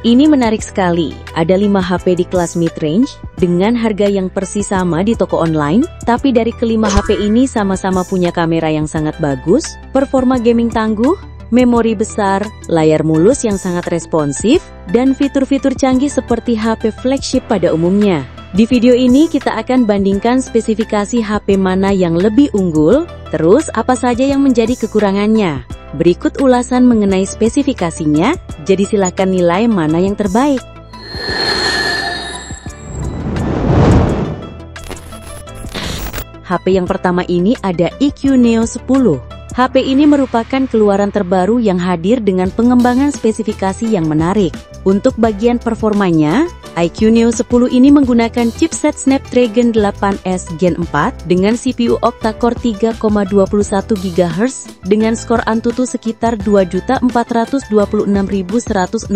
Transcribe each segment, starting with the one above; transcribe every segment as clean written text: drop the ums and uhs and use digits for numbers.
Ini menarik sekali, ada 5 HP di kelas mid-range, dengan harga yang persis sama di toko online, tapi dari kelima HP ini sama-sama punya kamera yang sangat bagus, performa gaming tangguh, memori besar, layar mulus yang sangat responsif, dan fitur-fitur canggih seperti HP flagship pada umumnya. Di video ini kita akan bandingkan spesifikasi HP mana yang lebih unggul, terus apa saja yang menjadi kekurangannya. Berikut ulasan mengenai spesifikasinya, jadi silakan nilai mana yang terbaik. HP yang pertama ini ada iQOO Neo 10. HP ini merupakan keluaran terbaru yang hadir dengan pengembangan spesifikasi yang menarik. Untuk bagian performanya, iQOO Neo 10 ini menggunakan chipset Snapdragon 8S Gen 4 dengan CPU octa-core 3,21 GHz dengan skor Antutu sekitar 2.426.162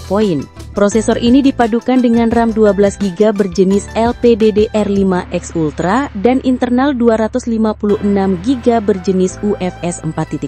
poin. Prosesor ini dipadukan dengan RAM 12GB berjenis LPDDR5X Ultra dan internal 256GB berjenis UFS 4.1.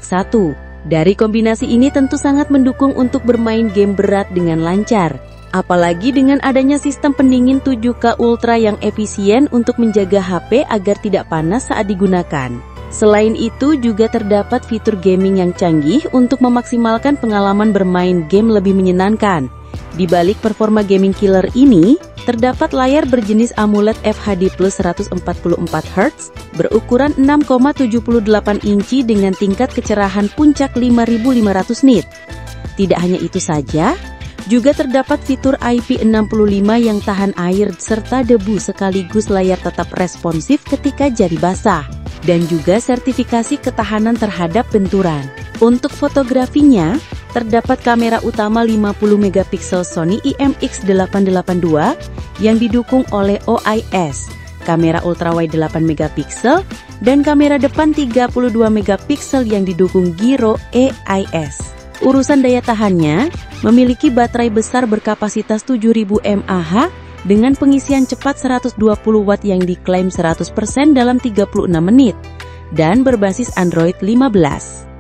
Dari kombinasi ini tentu sangat mendukung untuk bermain game berat dengan lancar. Apalagi dengan adanya sistem pendingin 7K Ultra yang efisien untuk menjaga HP agar tidak panas saat digunakan. Selain itu juga terdapat fitur gaming yang canggih untuk memaksimalkan pengalaman bermain game lebih menyenangkan. Di balik performa gaming killer ini, terdapat layar berjenis AMOLED FHD Plus 144Hz berukuran 6,78 inci dengan tingkat kecerahan puncak 5500 nit. Tidak hanya itu saja, juga terdapat fitur IP65 yang tahan air serta debu sekaligus layar tetap responsif ketika jari basah, dan juga sertifikasi ketahanan terhadap benturan. Untuk fotografinya, terdapat kamera utama 50MP Sony IMX882 yang didukung oleh OIS, kamera ultrawide 8MP, dan kamera depan 32MP yang didukung gyro EIS. Urusan daya tahannya, memiliki baterai besar berkapasitas 7000 mAh dengan pengisian cepat 120 Watt yang diklaim 100% dalam 36 menit, dan berbasis Android 15.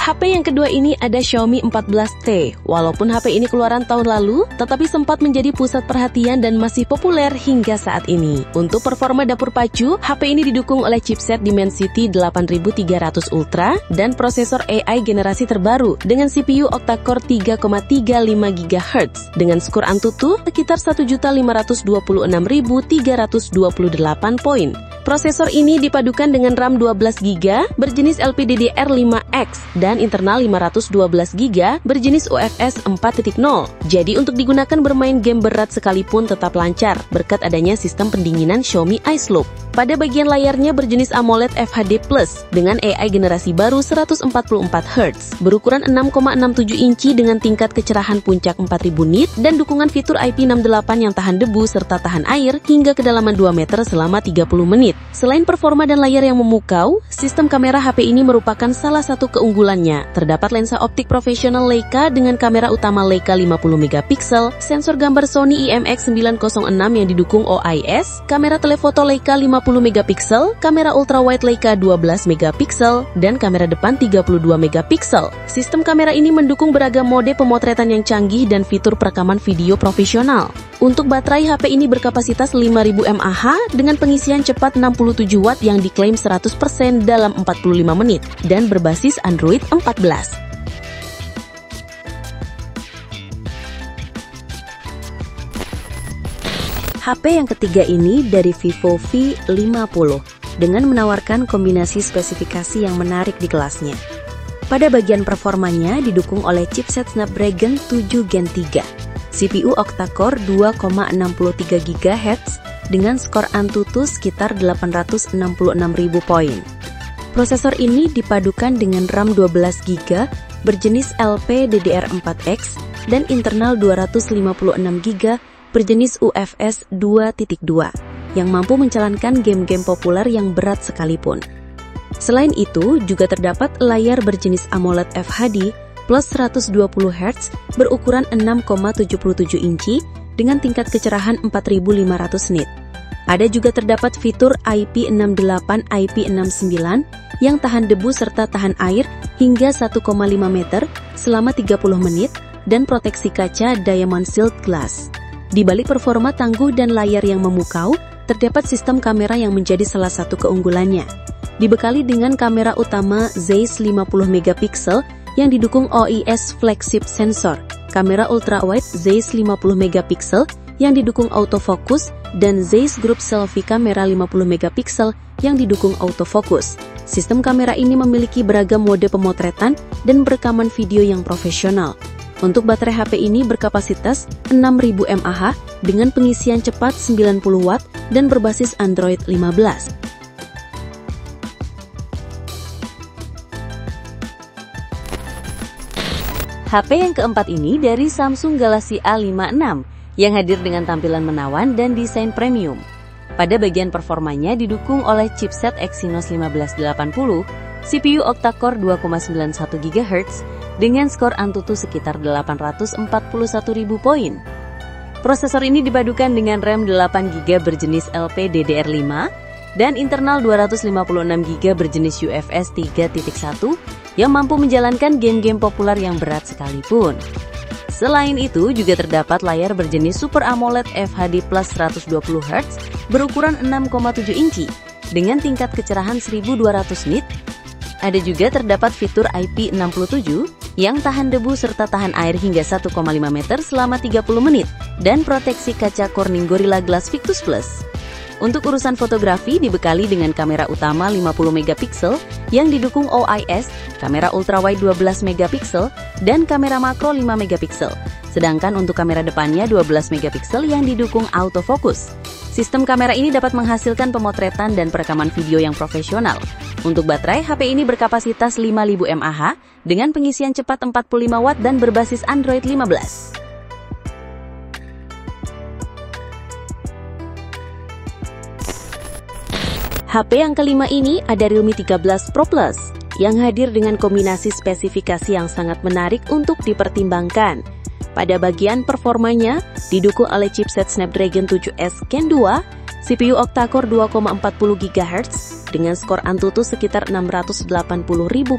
HP yang kedua ini ada Xiaomi 14T. Walaupun HP ini keluaran tahun lalu, tetapi sempat menjadi pusat perhatian dan masih populer hingga saat ini. Untuk performa dapur pacu, HP ini didukung oleh chipset Dimensity 8300 Ultra dan prosesor AI generasi terbaru dengan CPU octa-core 3,35 GHz dengan skor Antutu sekitar 1.526.328 poin. Prosesor ini dipadukan dengan RAM 12GB berjenis LPDDR5X dan internal 512GB berjenis UFS 4.0. Jadi untuk digunakan bermain game berat sekalipun tetap lancar berkat adanya sistem pendinginan Xiaomi Ice Loop. Pada bagian layarnya berjenis AMOLED FHD Plus dengan AI generasi baru 144Hz berukuran 6,67 inci dengan tingkat kecerahan puncak 4000 nit dan dukungan fitur IP68 yang tahan debu serta tahan air hingga kedalaman 2 meter selama 30 menit. Selain performa dan layar yang memukau, sistem kamera HP ini merupakan salah satu keunggulannya. Terdapat lensa optik profesional Leica dengan kamera utama Leica 50MP, sensor gambar Sony IMX906 yang didukung OIS, kamera telefoto Leica 50MP, kamera ultrawide Leica 12MP, dan kamera depan 32MP. Sistem kamera ini mendukung beragam mode pemotretan yang canggih dan fitur perekaman video profesional. Untuk baterai HP ini berkapasitas 5000 mAh dengan pengisian cepat 67 Watt yang diklaim 100% dalam 45 menit dan berbasis Android 14. HP yang ketiga ini dari Vivo V50 dengan menawarkan kombinasi spesifikasi yang menarik di kelasnya. Pada bagian performanya didukung oleh chipset Snapdragon 7 Gen 3, CPU octa-core 2,63 GHz dengan skor Antutu sekitar 866.000 poin. Prosesor ini dipadukan dengan RAM 12GB berjenis LPDDR4X dan internal 256GB berjenis UFS 2.2 yang mampu menjalankan game-game populer yang berat sekalipun. Selain itu, juga terdapat layar berjenis AMOLED FHD plus 120Hz berukuran 6,77 inci dengan tingkat kecerahan 4500 nit. Ada juga terdapat fitur IP68, IP69 yang tahan debu serta tahan air hingga 1,5 meter selama 30 menit dan proteksi kaca Diamond Shield Glass. Di balik performa tangguh dan layar yang memukau, terdapat sistem kamera yang menjadi salah satu keunggulannya. Dibekali dengan kamera utama Zeiss 50MP yang didukung OIS flagship sensor, kamera ultrawide Zeiss 50MP yang didukung autofocus, dan Zeiss Group Selfie kamera 50MP yang didukung autofocus. Sistem kamera ini memiliki beragam mode pemotretan dan perekaman video yang profesional. Untuk baterai HP ini berkapasitas 6000 mAh dengan pengisian cepat 90 Watt dan berbasis Android 15. HP yang keempat ini dari Samsung Galaxy A56 yang hadir dengan tampilan menawan dan desain premium. Pada bagian performanya didukung oleh chipset Exynos 1580, CPU octa-core 2,91 GHz dengan skor Antutu sekitar 841.000 poin. Prosesor ini dipadukan dengan RAM 8GB berjenis LPDDR5 dan internal 256GB berjenis UFS 3.1 yang mampu menjalankan game-game populer yang berat sekalipun. Selain itu, juga terdapat layar berjenis Super AMOLED FHD Plus 120Hz berukuran 6,7 inci dengan tingkat kecerahan 1200 nit. Ada juga terdapat fitur IP67 yang tahan debu serta tahan air hingga 1,5 meter selama 30 menit dan proteksi kaca Corning Gorilla Glass Victus Plus. Untuk urusan fotografi dibekali dengan kamera utama 50MP yang didukung OIS, kamera ultrawide 12MP dan kamera makro 5MP. Sedangkan untuk kamera depannya 12MP yang didukung autofocus. Sistem kamera ini dapat menghasilkan pemotretan dan perekaman video yang profesional. Untuk baterai, HP ini berkapasitas 5000 mAh dengan pengisian cepat 45 Watt dan berbasis Android 15. HP yang kelima ini ada Realme 13 Pro Plus yang hadir dengan kombinasi spesifikasi yang sangat menarik untuk dipertimbangkan. Pada bagian performanya, didukung oleh chipset Snapdragon 7S Gen 2, CPU octa-core 2,40 GHz dengan skor Antutu sekitar 680.000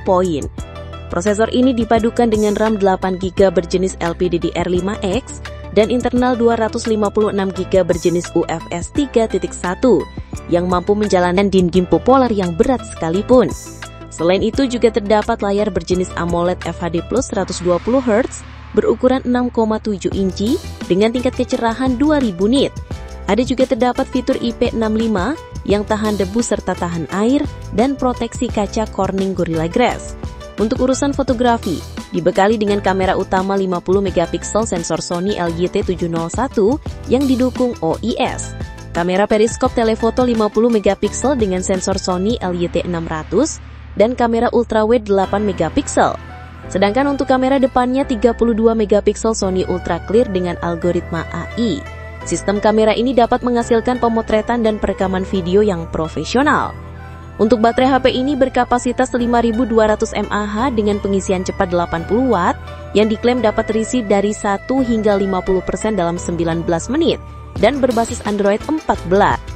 poin. Prosesor ini dipadukan dengan RAM 8GB berjenis LPDDR5X dan internal 256GB berjenis UFS 3.1 yang mampu menjalankan game-game populer yang berat sekalipun. Selain itu juga terdapat layar berjenis AMOLED FHD Plus 120Hz berukuran 6,7 inci dengan tingkat kecerahan 2000 nit. Ada juga terdapat fitur IP65 yang tahan debu serta tahan air dan proteksi kaca Corning Gorilla Glass. Untuk urusan fotografi, dibekali dengan kamera utama 50MP sensor Sony LYT701 yang didukung OIS. Kamera periskop telefoto 50MP dengan sensor Sony LYT600 dan kamera ultrawide 8MP. Sedangkan untuk kamera depannya 32MP Sony Ultra Clear dengan algoritma AI. Sistem kamera ini dapat menghasilkan pemotretan dan perekaman video yang profesional. Untuk baterai HP ini berkapasitas 5200 mAh dengan pengisian cepat 80 Watt yang diklaim dapat terisi dari 1 hingga 50% dalam 19 menit dan berbasis Android 14.